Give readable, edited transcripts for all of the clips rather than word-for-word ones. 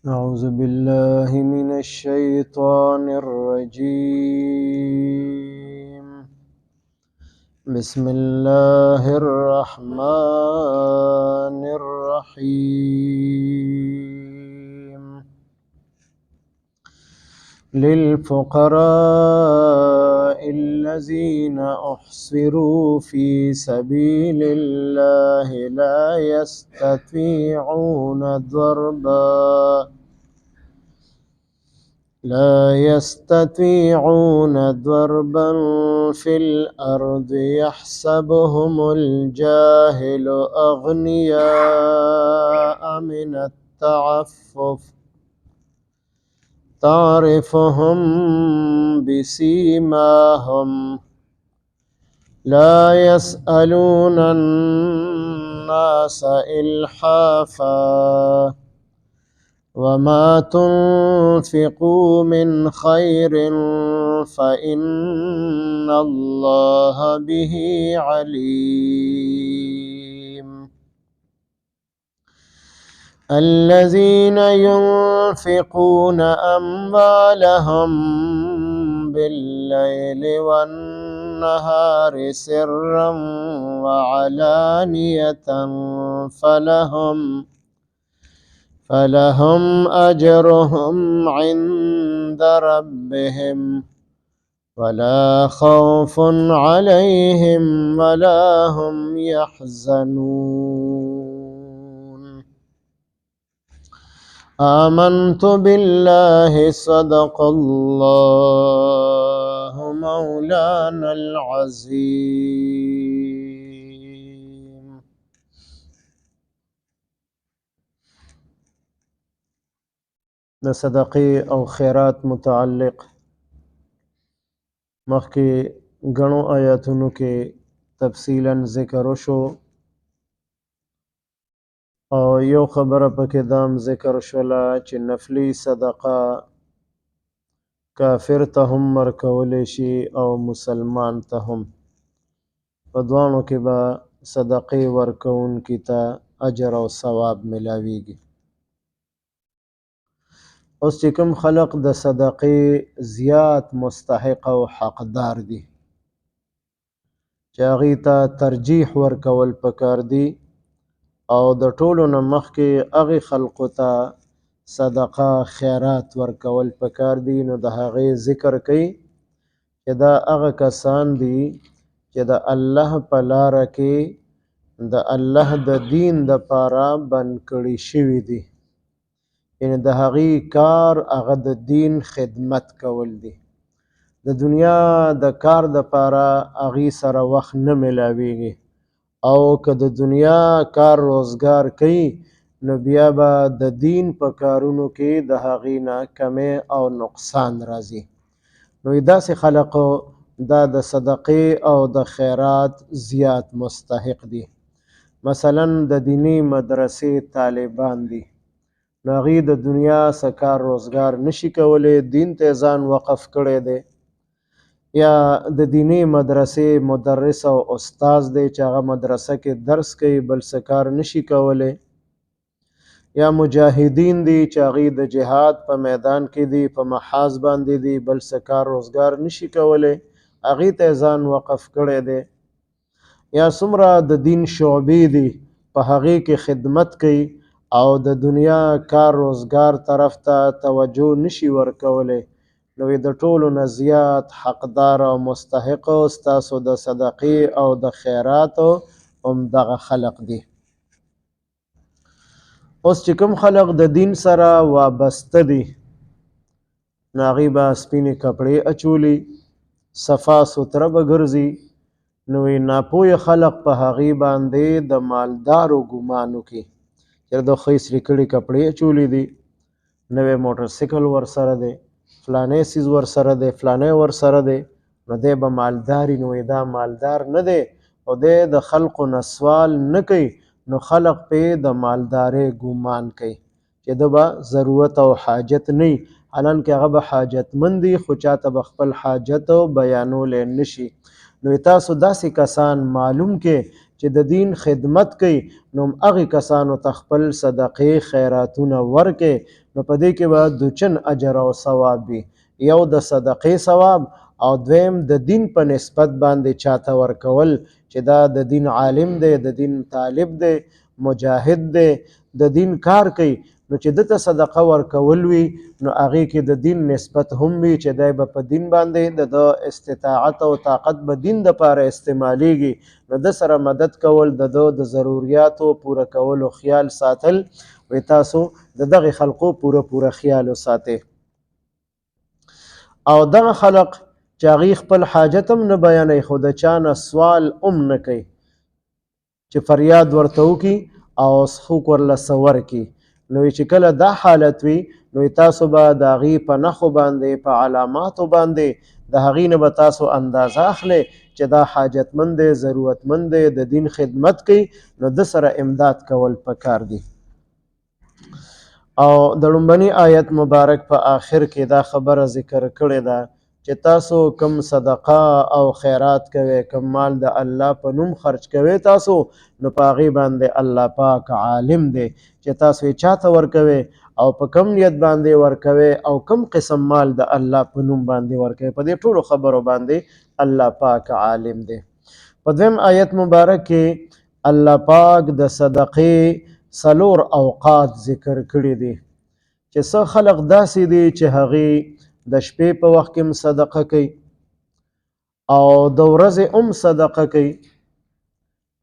أعوذ بالله من الشيطان الرجيم. بسم الله الرحمن الرحيم. للفقراء الذين أحصروا في سبيل الله لا يستطيعون ضربا في الأرض يحسبهم الجاهل أغنياء من التعفف تعرفهم بسيماهم لا يسألون الناس إلحافا وما تنفقوا من خير فإن الله به عليم. الذين ينفقون أموالهم بالليل والنهار سرا وعلانية فلهم أجرهم عند ربهم ولا خوف عليهم ولا هم يحزنون. آمنت بالله صدق الله مولانا العظيم. د صدقې او خیرات متعلق مخکې غنو آیاتونو کې تفصیلا ذکر وشو او یو خبره پکې دام ذکر شوله چې نفلی صدقه کافر ته هم ورکولی شي او مسلمان ته هم، په دواړو کې به صدقې ورکوونکي ته اجر او ثواب ملاویږي. اوس چې کوم خلق د صدقې زیات مستحق او حقدار دي چې هغې ته ترجیح ورکول پکار دي او د ټولو نه مخکې هغې خلقو ته صدقه خیرات ورکول پکار دي. نو د هغې ذکر کوي چې دا هغه کسان دي چې د الله په لاره کې د الله د دین دپاره بند کړي شوي دي، یعنې د هغې کار هغه د دین خدمت کول دي. د دنیا د کار دپاره هغې سره وخت نه ملاویږي او که د دنیا کار روزګار کوي نو بیا به د دین په کارونو کې د هغې نه کمی او نقصان راځي. نو داسې خلقو دا د صدقې او د خیرات زیات مستحق دي. مثلا د دینی مدرسې طالبان دي، نو هغې د دنیا څه کار روزګار نشي کولی، دین ته ځان وقف کړی دی، یا د دینی مدرسې مدرس او استاز دی چې هغه مدرسه کې درس کوي، بل څه کار نشي کولی، یا مجاهدین دي چې هغې د جهاد په میدان کې دي، په محاذ باندې دي، بل څه کار روزګار نشي کولی، هغې ته ځان وقف کړی دی، یا څومره د دین شعبې دي په هغې کې خدمت کوي او د دنیا کار روزګار طرف ته توجه نشي ورکولی، نو د ټولو نه زیات حقدار او مستحق ستاسو د صدقې او د خیراتو همدغه خلق دي. اوس چې کوم خلق د دین سره وابسته دي نو هغې به سپینې کپړې اچولي، صفا سوتره به ګرځي، نو ناپوهه خلق په هغې باندې د مالدارو ګمان وکړي چې د ښې سرې کړي کپړې اچولي دي، نوی موټرسایکل ورسره دی، فلانی څیز ورسره دی، فلانی ورسره دی، نو دی به مالداري، نو دا مالدار نه دی او دی د خلقو نه سوال نه کوي، نو خلق پې د مالدارۍ ګمان کوي چې ده به ضرورت او حاجت نه وي، حالانکې هغه به حاجتمند وي خو چاته به خپل حاجت بیانولی نشي. نو تاسو داسې کسان معلوم کې چې د دین خدمت کوي نو هغه کسانو ته خپل صدقې خیراتونه ورکې نو په دې کې به دوچن اجر او ثواب وي یو د صدقې ثواب او دویم د دین په نسبت باندې چاته ورکول چې دا د دین عالم دی د دین طالب دی مجاهد دی د دین کار کوي نو چې دته صدقه ورکول وي نو هغه کې د دین نسبت هم وي چې دای په دین باندې د استطاعت او طاقت به دین د پاره استعماليږي نو د سره مدد کول د ضرورتو پوره کولو خیال ساتل وي تاسو دغه خلقو پوره خیال وساتئ او دغه خلق چې هغه خپل حاجت هم نه بیانوي خو د چا نه سوال هم نه کوي چې فریاد ورته وکړي او څوک ورله څه ورکړي نو چې کله دا حالت وي نو تاسو به د هغې په نښو باندې په علاماتو باندې د هغې نه به تاسو اندازه اخلئ چې دا حاجتمند دی ضرورتمند دی د دین خدمت کوي نو د سره امداد کول پکار دي او د لومبني آیت مبارک په آخر کې دا خبره ذکر کړې ده چې تاسو کم صدقه او خیرات کوئ کم مال د الله په نوم خرج کوئ تاسو نو په هغې باندې الله پاک عالم دی چې تاسو یې چاته ورکوئ او په کم نیت باندې ورکوئ او کم قسم مال د الله په نوم باندې ورکوئ په دې ټولو خبرو باندې الله پاک عالم دی په دویم آیت مبارک کې الله پاک د صدقې څلور اوقات ذکر کړي دي چې څه خلق داسې دي چې هغې د شپې په وخت کې هم صدقه کوي او د ورځې هم صدقه کوي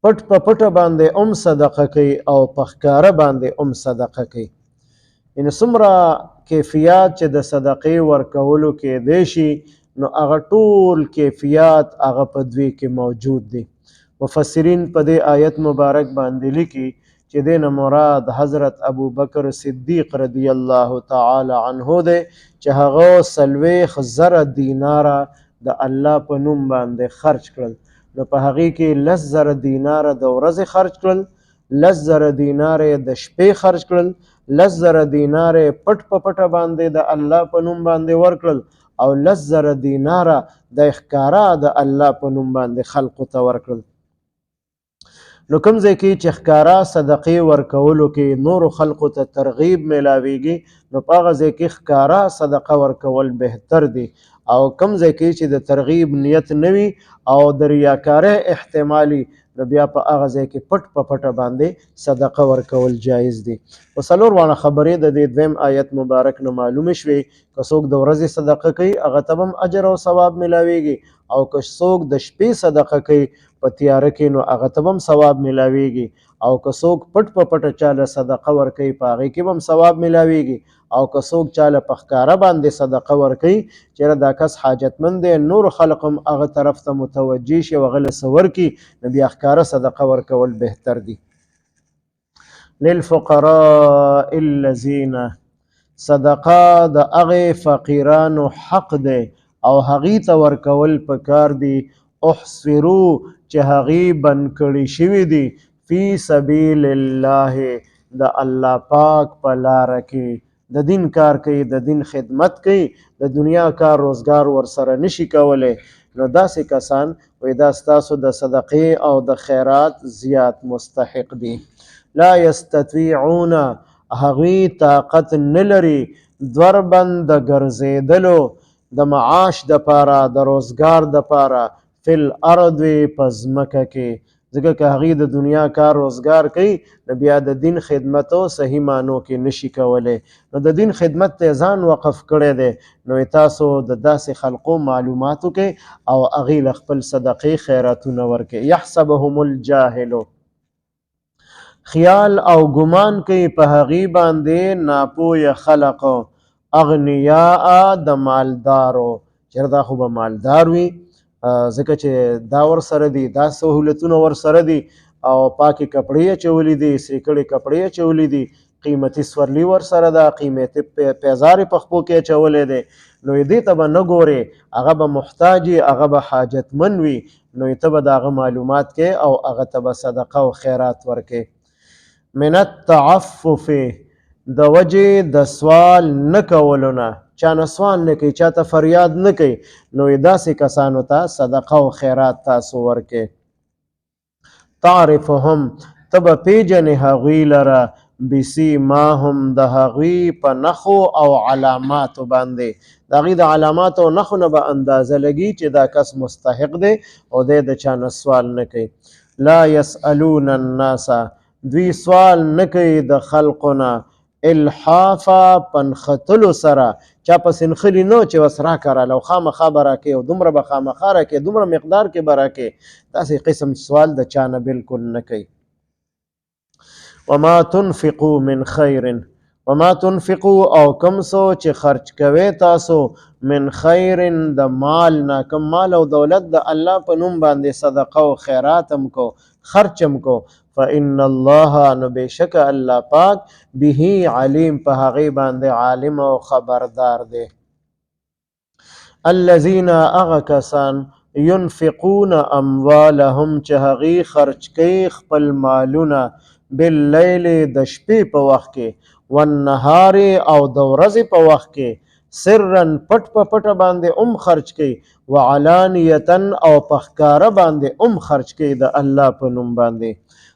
پټ په پټه باندې هم صدقه کوي او په ښکاره باندې هم صدقه کوي یعنې څومره کیفیات چې د صدقې ورکولو کېدی شي نو هغه ټول کیفیات هغه په دوی کې موجود دي مفسرین په دې آیت مبارک باندې لیکي چې دې نه مراد حضرت ابو بکر صدیق رضی الله تعالی عنه دی چې هغه 40,000 دیناره د الله په نوم باندې خرج کړل نو په هغې کې 10,000 دیناره د ورځې خرج کړل 10,000 دیناره د شپې خرج کړل 10,000 دیناره پټ په پټه باندې د الله په نوم باندې ورکړل او 10,000 دیناره د ښکاره د الله په نوم باندې خلقو ته ورکړل نو کوم ځای کې چې ښکاره صدقې ورکولو کې نورو خلقو ته ترغیب میلاویږي نو په هغه ځای کې ښکاره صدقه ورکول بهتر دی او کوم ځای کې چې د ترغیب نیت نه وي او د ریاکارۍ احتمالي نو بیا په هغه ځای کې پټ په پټه باندې صدقه ورکول جایز دي په څلور واړه خبرې د دې دویم آیت مبارک نه معلومې شوې که څوک د ورځې صدقه کوي هغه ته هم اجر او ثواب میلاویږي او که څوک د شپې صدقه کوي په تیاره کې نو هغه ته هم ثواب میلاویږي او که څوک پټ په پټه چاله صدقه ورکوي په هغې کې هم ثواب میلاویږي او که څوک چاله په ښکاره باندې صدقه ورکوي چېرې دا کس حاجتمند دی نور خلق هم هغه طرف ته متوجه شي او هغه له څه ورکړي نو بیا ښکاره صدقه ورکول بهتر دي للفقراء الذین صدقه د هغې فقیرانو حق دی او هغې ته ورکول پکار دي احصرو چې هغې بند کړي شوي دي فی سبیل الله د الله پاک په لاره کې د دین کار کوي د دین خدمت کوي د دنیا کار روزګار ورسره نشي کولی نو داسې کسان وایي دا ستاسو د صدقې او د خیرات زیات مستحق دي لا یستطیعون هغوی طاقت نه لري ضربا د ګرځېدلو د معاش دپاره د روزګار دپاره فی الارض په ځمکه کې ځکه که هغې د دنیا کار روزګار کوي نو بیا د دین خدمت او صحیح معنو کې نشي کولی نو د دین خدمت ته ځان وقف کړی دی نو تاسو د داسې خلقو معلوماتو کې او هغې له خپل صدقې خیراتونه ورکړي یحسبهم الجاهلو خیال او ګمان کوي په هغې باندې ناپویه خلق اغنیاء د مالدارو چېرې دا خو به مالدار وي ځکه چې دا ورسره دي دا سهولتونه ورسره دي او پاکې کپړې اچولي دي سیکړې کپړې اچولي دي قیمتي سورلي ورسره ده قیمتي پیزارې په خپو کې اچولی دی نو دې ته به نه ګورې هغه به محتاج وي هغه به حاجتمن وي نو ته به د هغه معلومات کې او هغه ته به صدقه او خیرات ورکې من التعفف د وجې د سوال نه کولو نه چا نه سوال نه کوي چا ته فریاد نه کوي نو داسې کسانو ته صدقه او خیرات تاسو ورکې تعرفهم تب پیجن هغوی لره بسیماهم د هغوی په نښو او علاماتو باندې د هغوی د علاماتو او نښو نه به اندازه لګي چې دا کس مستحق دی او دی د چا نه سوال نه کوي لا یسألون الناس دوی سوال نه کوي د خلقو نه الحافا پنختلو سره چا پس نخلی نو چې وس راکړه لو خامخا به راکې او دومره به خامخا راکې دومره مقدار کې به راکې داسې قسم سوال د چا نه بالکل نه کوي وما تنفقوا من خیر وما تنفقوا او کم سو چې خرج کوي تاسو من خیر د مال نه کم مال او دولت د الله په نوم باندې صدقه او خیرات هم کو خرچم کو فإن الله نو بشک الله پاک به علیم په هغه باندې عالم او خبردار دی الذين اغكسان ينفقون اموالهم چې هغه خرج کوي خپل مالونه باللیل د شپې په وخت کې والنهار او د ورځې په وخت کې سرا پټ په پټه باندې خرج کوي وعلانیتا او په ښکاره باندې خرج کوي د الله په نوم باندې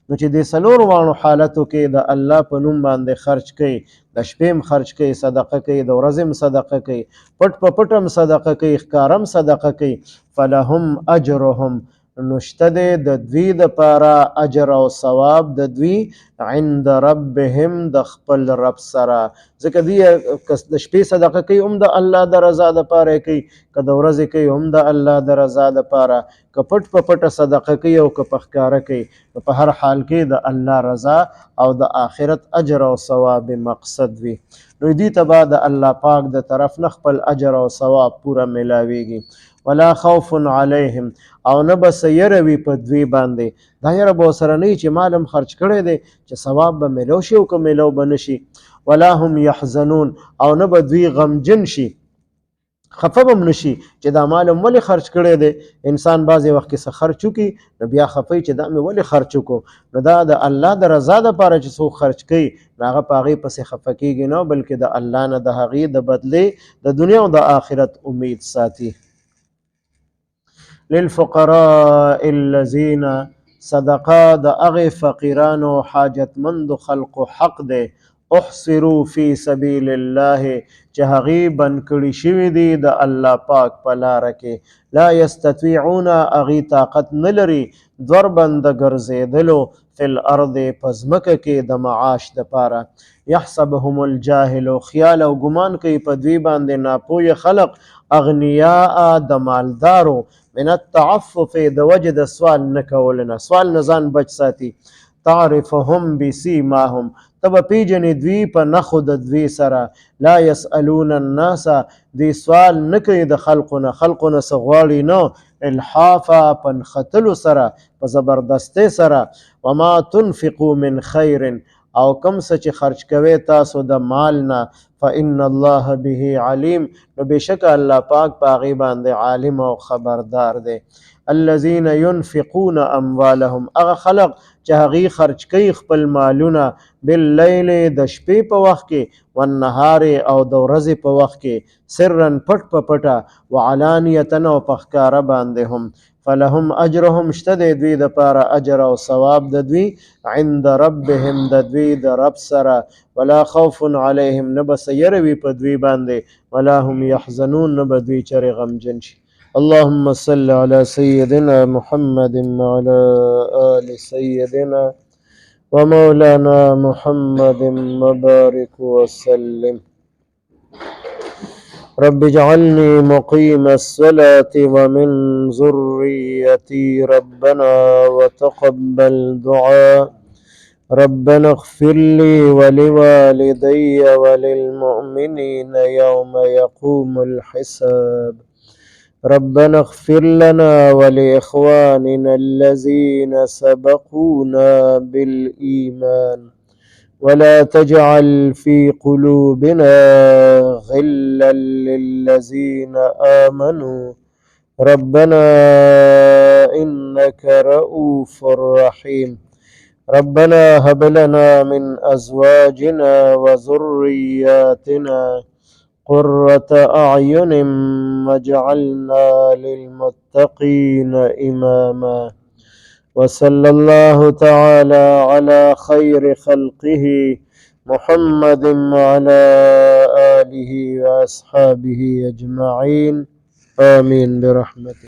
نو چې د څلور وانو حالتو کې د الله په نوم باندې خرج کوي د شپې خرج کوي صدقه کوي د ورځې صدقه کوي پټ په پټم صدقه کوي ښکارم صدقه کوي فلهم اجرهم نشته د دوی د پاره اجر او ثواب د دوی عند ربهم د خپل رب سره ځکه دی کس د شپې صدقه کوي هم د الله د رضا د پاره کوي که د ورځې کوي هم د الله د رضا د پاره که پټ په پټه صدقه کوي او که په ښکاره کوي په هر حال کې د الله رضا او د آخرت اجر او ثواب مقصد وي نو دې ته به د الله پاک د طرف نه خپل اجر او ثواب پوره ملاویږي ولا خوف علیهم او نه به سیره وي په دوی باندې دا یره به سره نه چې مالم خرج کړی دی چې ثواب به ملو شي او که ملو به نشي ولا هم یحزنون او نه به دوی غمجن شي خفه به نشي چې دا مالم ولې خرج کړی دی انسان بعضې وخت کې څه خرچ وکړي نو بیا خفه چې دا مې ولې خرچ وکړو نو دا د الله د رضا دپاره چې څوک خرچ کوي نو هغه په هغې پسې خفه کېږي نه بلکې د الله نه د هغې د بدلې د دنیا او د آخرت امید ساتي للفقراء الذين صدقه د هغې فقیرانو حاجتمند خلق حق دی احصروا فی سبیل الله چې هغې بند کړي شوي دي د الله پاک په لاره کې لا یستطیعون هغې طاقت نه لري ضربا د ګرځېدلو فی الارض په ځمکه کې د معاش دپاره یحسبهم الجاهل خیال او ګمان کوي په دوی باندې ناپوهه خلق اغنیاء د مالدارو من التعفف د وجه د سوال نه کولو نه سوال نه ځان بچ ساتي تعرفهم بسیماهم تب پیجنې دوی په نښو د دوی سره لا یسألون الناس دوی سوال نه کوي د خلقو نه څه غواړي نه الحافا په نښتلو سره په زبردستۍ سره وما تنفقوا من خیر او کم څه چې خرج کوي تاسو د مال نه فإن الله به علیم نو بشک الله پاک په هغې باندې عالم او خبردار دی الذين ينفقون اموالهم هغه خلق چې هغې خرج کوي خپل مالونه باللیل د شپې په وخت کې والنهار او د ورځې په وخت کې سرا پټ په پټه وعلانیتا او په ښکاره باندې هم فلهم اجرهم شته د دوی دپاره اجر او ثواب د دوی عند ربهم د دوی د رب سره ولا خوف علیهم نه به سیره وي په دوی باندې ولا هم یحزنون نه به دوی چرې غمجن شي اللهم صل على سيدنا محمد وعلى آل سيدنا ومولانا محمد وبارك وسلم رب اجعلني مقيم الصلاة ومن ذريتي ربنا وتقبل دعاء ربنا اغفر لي ولوالدي وللمؤمنين يوم يقوم الحساب ربنا اغفر لنا ولإخواننا الذين سبقونا بالإيمان ولا تجعل في قلوبنا غلا للذين آمنوا ربنا إنك رؤوف رحيم ربنا هب لنا من أزواجنا وذرياتنا قرة أعين واجعلنا للمتقين إماما وصلى الله تعالى على خير خلقه محمد وعلى آله وأصحابه أجمعين آمين برحمته.